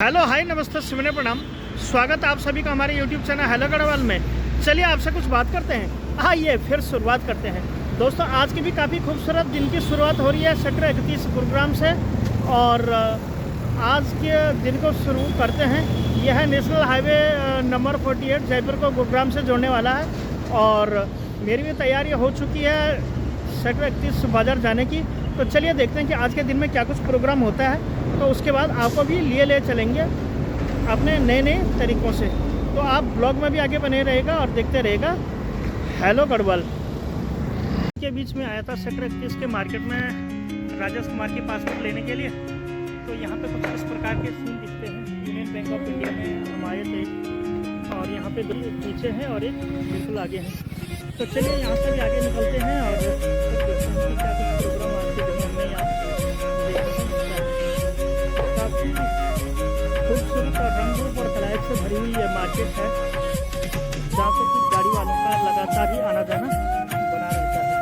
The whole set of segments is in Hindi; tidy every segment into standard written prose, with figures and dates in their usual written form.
हेलो हाय नमस्ते सिमने प्रणाम। स्वागत है आप सभी का हमारे यूट्यूब चैनल हेलो गढ़वाल में। चलिए आपसे कुछ बात करते हैं। आइए फिर शुरुआत करते हैं। दोस्तों आज की भी काफ़ी खूबसूरत दिन की शुरुआत हो रही है सेक्टर 31 गुरुग्राम से। और आज के दिन को शुरू करते हैं। यह है नेशनल हाईवे नंबर 48 जयपुर को गुरुग्राम से जोड़ने वाला है। और मेरी भी तैयारी हो चुकी है सेक्टर 31 बाज़ार जाने की। तो चलिए देखते हैं कि आज के दिन में क्या कुछ प्रोग्राम होता है। तो उसके बाद आपको भी ले चलेंगे अपने नए नए तरीक़ों से। तो आप ब्लॉग में भी आगे बने रहेगा और देखते रहेगा हेलो गढ़वाल। के बीच में आया था सेक्टर 31 के मार्केट में राजेश कुमार की पासपोर्ट लेने के लिए। तो यहाँ पे कुछ इस प्रकार के सीन दिखते हैं। यूनियन बैंक ऑफ इंडिया में हम आए थे और यहाँ पे दो पीछे हैं और एक बिल्कुल आगे हैं। तो चलिए यहाँ से भी आगे निकलते हैं और देखते हैं क्या कुछ प्रोग्राम आज के दिन में यहाँ काफ़ी खूबसूरत और रंग रूप और कलायत से भरी हुई ये मार्केट है, जहाँ पे कि गाड़ी वालों का लगातार ही आना जाना बना रहता है।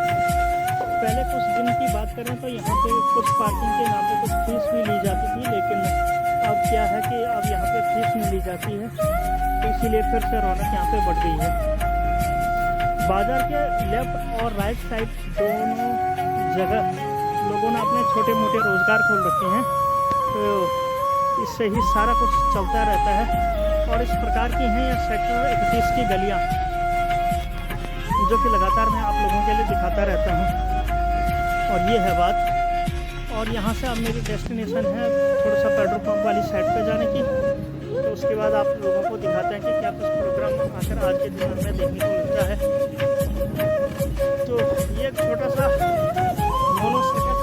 पहले कुछ दिन की बात करें तो यहाँ पे कुछ पार्किंग के नाम पे कुछ फीस भी ली जाती थी, लेकिन अब क्या है कि अब यहाँ पे फीस नहीं ली जाती है। तो इसीलिए फिर से रौनक यहाँ पे बढ़ गई है। बाज़ार के लेफ्ट और राइट साइड दोनों जगह लोगों ने अपने छोटे मोटे रोज़गार खोल रखे हैं। तो इससे ही सारा कुछ चलता रहता है। और इस प्रकार की हैं यह सेक्टर 31 की गलियाँ, जो कि लगातार मैं आप लोगों के लिए दिखाता रहता हूँ। और ये है बात। और यहाँ से अब मेरी डेस्टिनेशन है थोड़ा सा पेट्रोल पंप वाली साइड पे जाने की। तो उसके बाद आप लोगों को दिखाते हैं कि क्या कुछ प्रोग्राम आखिर आज के दिन में देखने को मिलता है। तो ये एक छोटा सा मोनोसाइकिल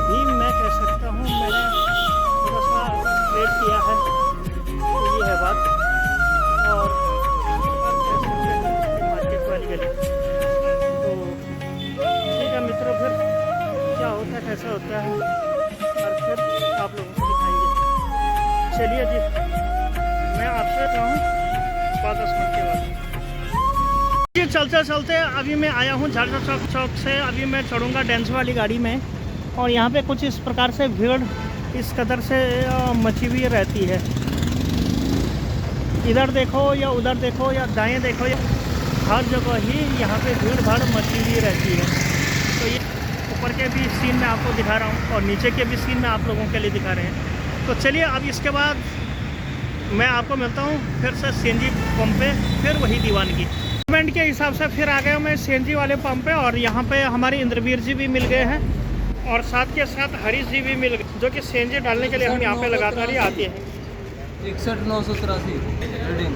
भी मैं कह सकता हूँ, मैंने थोड़ा सा ट्रेड किया है। तो ये है बात। और मार्केट वाली गली। तो ठीक है मित्रों, फिर क्या होता है कैसा होता है और फिर आप लोगों को दिखाएंगे। चलिए जी, मैं आपसे रहूँ 5-10 मिनट के बाद। जी चलते चलते अभी मैं आया हूँ झाड़सा चौक से। अभी मैं चढ़ूँगा डांस वाली गाड़ी में। और यहाँ पे कुछ इस प्रकार से भीड़ इस कदर से मची हुई रहती है। इधर देखो या उधर देखो या दाएं देखो, या हर जगह ही यहाँ पे भीड़ भाड़ मची हुई रहती है। तो ये ऊपर के भी सीन मैं आपको दिखा रहा हूँ और नीचे के भी सीन मैं आप लोगों के लिए दिखा रहे हैं। तो चलिए अब इसके बाद मैं आपको मिलता हूँ फिर से सीएनजी पंप पे, फिर वही दीवानगी। पेमेंट के हिसाब से फिर आ गया मैं सीएनजी वाले पंप पे। और यहाँ पे हमारे इंद्रवीर जी भी मिल गए हैं और साथ के साथ हरीश जी भी मिल गए, जो कि सीएनजी डालने के लिए हम यहाँ पे लगातार ही आते हैं। 61,983 रीडिंग।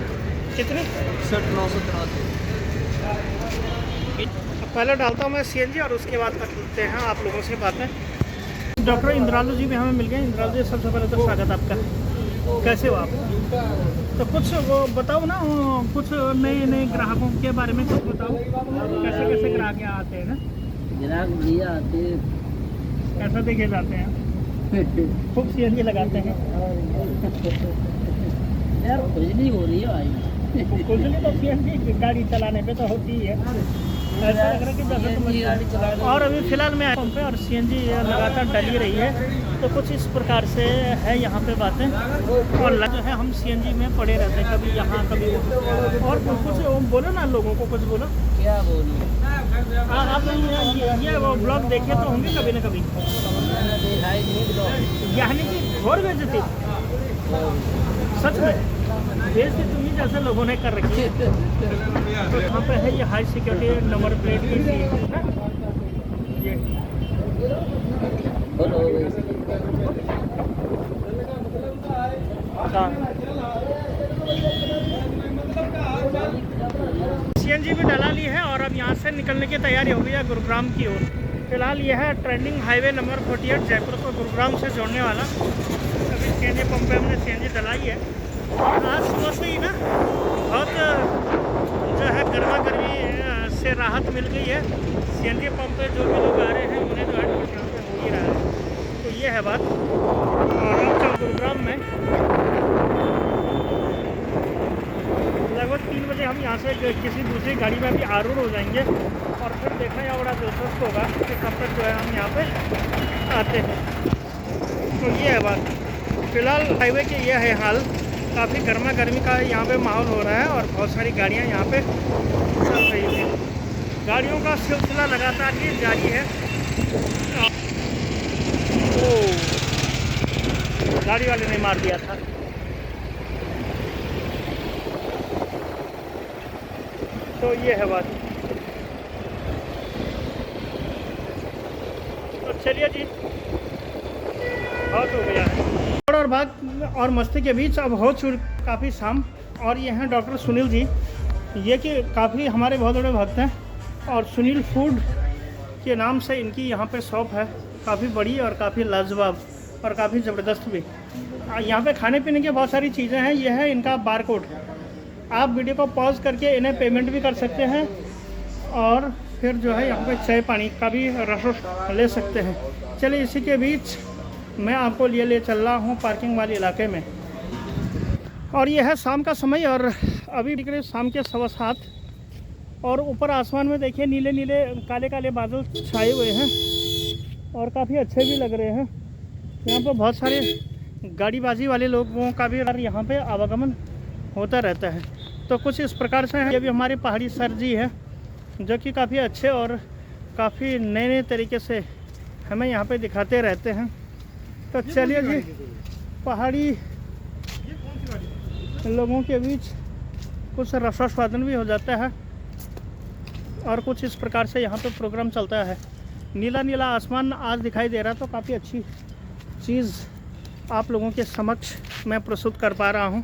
कितनी? 61,983। पहले डालता हूँ मैं सीएनजी और उसके बाद करते हैं आप लोगों से बातें। डॉक्टर इंद्रालू जी भी हमें मिल गए। इंद्रालू जी सबसे पहले तो स्वागत आपका। कैसे हो आप? तो कुछ वो बताओ ना, कुछ नए नए ग्राहकों के बारे में कुछ बताओ। कैसे कैसे ग्राहक यहाँ आते हैं ना? ग्राहक भैया आते हैं, कैसा देखे जाते हैं? खूब सीएनजी लगाते हैं यार खुजली हो रही है भाई। खुजली तो सीएनजी गाड़ी चलाने पे तो होती ही है। ऐसा लग रहा है कि जैसे तुम गाड़ी चला। और अभी फ़िलहाल मैं पंप पे और सीएनजी लगातार डली रही है। तो कुछ इस प्रकार से है यहाँ पे बातें। और जो है हम सीएनजी में पड़े रहते हैं, कभी यहाँ कभी वो। और कुछ बोलो ना, लोगों को कुछ बोलो। क्या बोलूँ? आप ये वो ब्लॉग देखे तो होंगे कभी ना कभी। मैंने देखा ही नहीं ब्लॉग। यानी कि घोर बेइज्जती, सच में बेइज्जती तुम ही जैसे लोगों ने कर रखी है। तो यहाँ पे है ये हाई सिक्योरिटी नंबर प्लेट की सीट है ये। सीएनजी भी डला ली है और अब यहाँ से निकलने की तैयारी हो गई है गुरुग्राम की ओर। फिलहाल यह है ट्रेंडिंग हाईवे नंबर 48 जयपुर को गुरुग्राम से जोड़ने वाला। अभी सीएनजी पंप पे हमने सीएनजी डलाई है। और आज सुबह से ही ना बहुत जो है गर्मा गर्मी से राहत मिल गई है। सीएनजी पंप पे जो भी लोग आ रहे हैं उन्हें जो है यहाँ पे हो ही रहा है। तो ये है बात। और हम चल गुरुग्राम में लगभग 3 बजे हम यहाँ से किसी दूसरी गाड़ी में भी आरूढ़ हो जाएंगे। और फिर देखना यहाँ बड़ा दिलचस्प होगा कि कब तक जो है हम यहाँ पे आते हैं। तो ये है बात। फिलहाल हाईवे के ये है हाल, काफ़ी गर्मा गर्मी का यहाँ पे माहौल हो रहा है और बहुत सारी गाड़ियाँ यहाँ पे चल रही हैं। गाड़ियों का सिलसिला लगातार ही जारी है। गाड़ी वाले ने मार दिया था। तो ये है बात। तो चलिए जी, बहुत हो गया है। और भाग और मस्ती के बीच अब हो चुकी काफ़ी शाम। और ये हैं डॉक्टर सुनील जी, ये कि काफ़ी हमारे बहुत बड़े भक्त हैं और सुनील फूड के नाम से इनकी यहाँ पे शॉप है, काफ़ी बड़ी और काफ़ी लाजवाब और काफ़ी ज़बरदस्त भी। यहाँ पे खाने पीने की बहुत सारी चीज़ें हैं। ये है इनका बार कोड, आप वीडियो को पॉज करके इन्हें पेमेंट भी कर सकते हैं और फिर जो है यहाँ पे चाय पानी का भी रस ले सकते हैं। चलिए इसी के बीच मैं आपको ले चल रहा हूँ पार्किंग वाले इलाके में। और ये है शाम का समय और अभी करीब शाम के 7:15 और ऊपर आसमान में देखिए नीले नीले काले काले बादल छाए हुए हैं और काफ़ी अच्छे भी लग रहे हैं। यहाँ पर बहुत सारे गाड़ीबाजी वाले लोगों का भी यहाँ पे आवागमन होता रहता है। तो कुछ इस प्रकार से है। ये भी हमारे पहाड़ी सर जी हैं जो कि काफ़ी अच्छे और काफ़ी नए नए तरीके से हमें यहाँ पे दिखाते रहते हैं। तो चलिए जी, पहाड़ी लोगों के बीच कुछ रसास्वादन भी हो जाता है और कुछ इस प्रकार से यहाँ पे प्रोग्राम चलता है। नीला नीला आसमान आज दिखाई दे रहा, तो काफ़ी अच्छी चीज़ आप लोगों के समक्ष मैं प्रस्तुत कर पा रहा हूँ।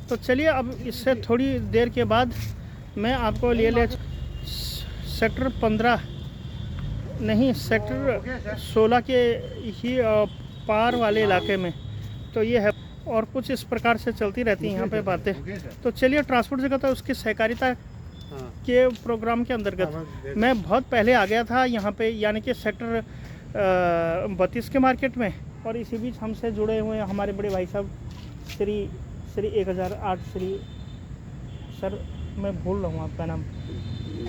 तो चलिए अब इससे थोड़ी देर के बाद मैं आपको ले सेक्टर 15 नहीं सेक्टर 16 के ही पार वाले इलाके में। तो ये है और कुछ इस प्रकार से चलती रहती हैं यहाँ पे बातें। तो चलिए, ट्रांसपोर्ट जगह तो उसकी सहकारिता के प्रोग्राम के अंतर्गत मैं बहुत पहले आ गया था यहाँ पे, यानी कि सेक्टर 32 के मार्केट में। और इसी बीच हमसे जुड़े हुए हैं हमारे बड़े भाई साहब श्री 1008 श्री, सर मैं भूल रहा हूँ आपका नाम,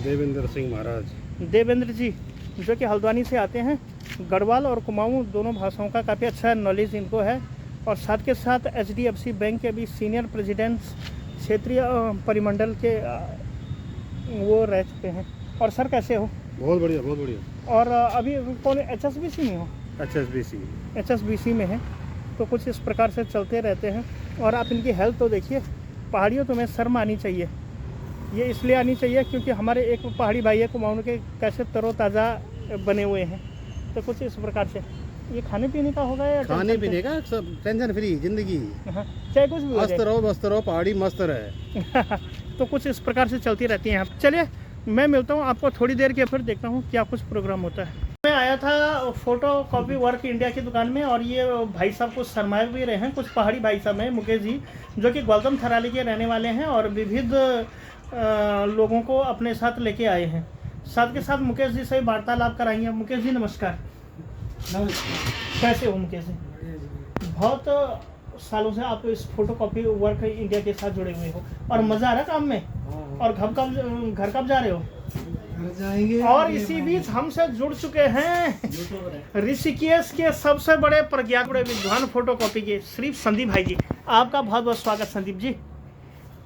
देवेंद्र सिंह महाराज, देवेंद्र जी, जो कि हल्द्वानी से आते हैं। गढ़वाल और कुमाऊँ दोनों भाषाओं का काफ़ी अच्छा नॉलेज इनको है और साथ के साथ HDFC बैंक के भी सीनियर प्रेसिडेंट क्षेत्रीय परिमंडल के वो रह चुके हैं। और सर कैसे हो? बहुत बढ़िया बहुत बढ़िया। और अभी कौन HSBC में हो? HSBC में है। तो कुछ इस प्रकार से चलते रहते हैं। और आप इनकी हेल्थ तो देखिए, पहाड़ियों तो में शर्म आनी चाहिए। ये इसलिए आनी चाहिए क्योंकि हमारे एक पहाड़ी भाई है कुमाऊँ के, कैसे तरोताज़ा बने हुए हैं। तो कुछ इस प्रकार से ये खाने पीने का होगा या खाने पीने का सब टेंशन फ्री जिंदगी, चाहे कुछ भी मस्त रहो पहाड़ी मस्त रहे। तो कुछ इस प्रकार से चलती रहती हैं। चलिए मैं मिलता हूँ आपको थोड़ी देर के, फिर देखता हूँ क्या कुछ प्रोग्राम होता है। मैं आया था फोटो कॉपी वर्क इंडिया की दुकान में और ये भाई साहब कुछ सरमाए भी रहे हैं। कुछ पहाड़ी भाई साहब हैं, मुकेश जी, जो कि गौतम थराली के रहने वाले हैं और विविध लोगों को अपने साथ लेके आए हैं। साथ के साथ मुकेश जी से वार्तालाप कराएंगे। मुकेश जी नमस्कार। कैसे हो मुकेश जी? बहुत सालों से आप इस फोटो कॉपी वर्क इंडिया के साथ जुड़े हुए हो और मज़ा आ रहा है काम में। और घर कब जा रहे हो? जाएंगे। और इसी बीच हमसे जुड़ चुके हैं ऋषिकेश के सबसे बड़े प्रज्ञात बड़े विद्वान फोटो कॉपी के श्री संदीप भाई जी। आपका बहुत बहुत स्वागत संदीप जी।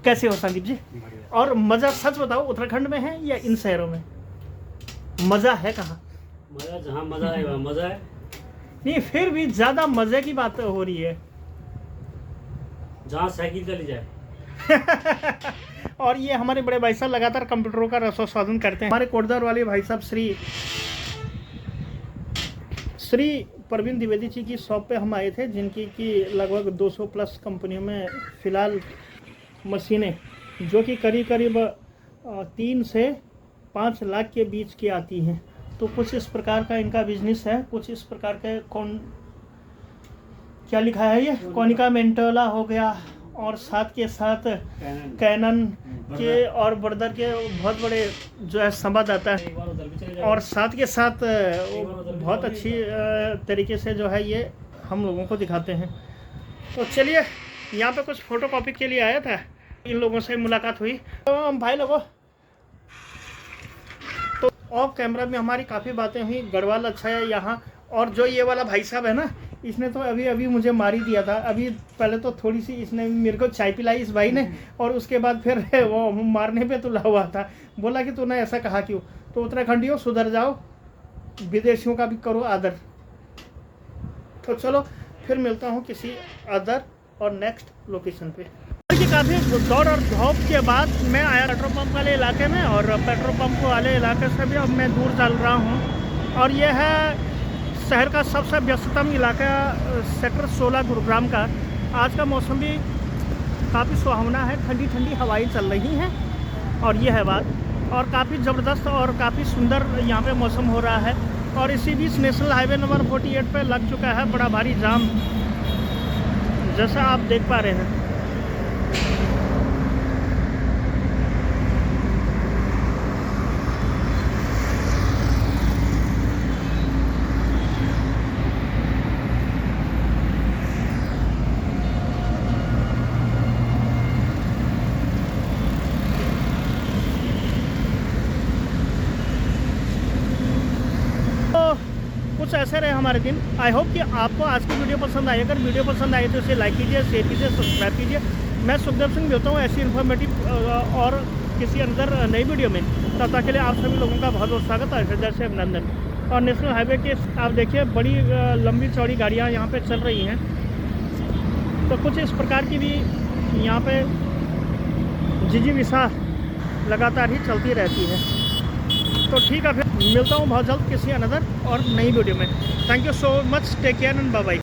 कैसे हो संदीप जी? और मज़ा सच बताओ उत्तराखंड में है या इन शहरों में? मज़ा है कहाँ? मजा जहाँ मजा है वहाँ मजा है। नहीं, फिर भी ज़्यादा मज़े की बात हो रही है जहाँ साइकिल चली जाए। और ये हमारे बड़े भाई साहब लगातार कंप्यूटरों का रसोस्वादन करते हैं। हमारे कोटदार वाले भाई साहब श्री प्रवीण द्विवेदी जी की शॉप पे हम आए थे, जिनकी की लगभग 200 प्लस कंपनियों में फ़िलहाल मशीनें, जो कि करीब 3 से 5 लाख के बीच की आती हैं। तो कुछ इस प्रकार का इनका बिजनेस है। कुछ इस प्रकार के क्या लिखा है ये कोनिका मेंटोला हो गया और साथ के साथ कैनन के और बर्दर के बहुत बड़े जो है संवाददाता है और साथ के साथ बहुत अच्छी तरीके से जो है ये हम लोगों को दिखाते हैं। तो चलिए, यहाँ पे कुछ फ़ोटो कॉपी के लिए आया था, इन लोगों से मुलाकात हुई। तो भाई लोगों, तो ऑफ कैमरा में हमारी काफ़ी बातें हुई। गढ़वाल अच्छा है यहाँ। और जो ये वाला भाई साहब है ना, इसने तो अभी अभी मुझे मार ही दिया था। अभी पहले तो थोड़ी सी इसने मेरे को चाय पिलाई इस भाई ने, और उसके बाद फिर वो मारने पे तुला हुआ था। बोला कि तूने ऐसा कहा क्यों? तो उत्तराखंडियों सुधर जाओ, विदेशियों का भी करो आदर। तो चलो फिर मिलता हूँ किसी अदर और नेक्स्ट लोकेशन पे। कि काफ़ी दौड़ और धूप के बाद मैं आया पेट्रोल पंप वाले इलाके में, और पेट्रोल पंप वाले इलाके से भी अब मैं दूर चल रहा हूँ। और यह है शहर का सबसे व्यस्ततम इलाका, सेक्टर 16 गुरुग्राम का। आज का मौसम भी काफ़ी सुहावना है, ठंडी ठंडी हवाएं चल रही हैं, और ये है बात। और काफ़ी ज़बरदस्त और काफ़ी सुंदर यहाँ पे मौसम हो रहा है। और इसी बीच नेशनल हाईवे नंबर 48 पे लग चुका है बड़ा भारी जाम, जैसा आप देख पा रहे हैं। कुछ ऐसे रहे हमारे दिन। आई होप कि आपको आज की वीडियो पसंद आई। अगर वीडियो पसंद आई तो इसे लाइक कीजिए, शेयर कीजिए, सब्सक्राइब कीजिए। मैं सुखदेव सिंह मिलता हूँ ऐसी इन्फॉर्मेटिव और किसी अंदर नई वीडियो में। तब तक के लिए आप सभी लोगों का बहुत बहुत स्वागत है, हृदय से अभिनंदन। और नेशनल हाईवे के आप देखिए बड़ी लंबी चौड़ी गाड़ियाँ यहाँ पे चल रही हैं। तो कुछ इस प्रकार की भी यहाँ पे जिजीविषा लगातार ही चलती रहती है। तो ठीक है, फिर मिलता हूँ बहुत जल्द किसी अनदर और नई वीडियो में। Thank you so much, take care and bye bye.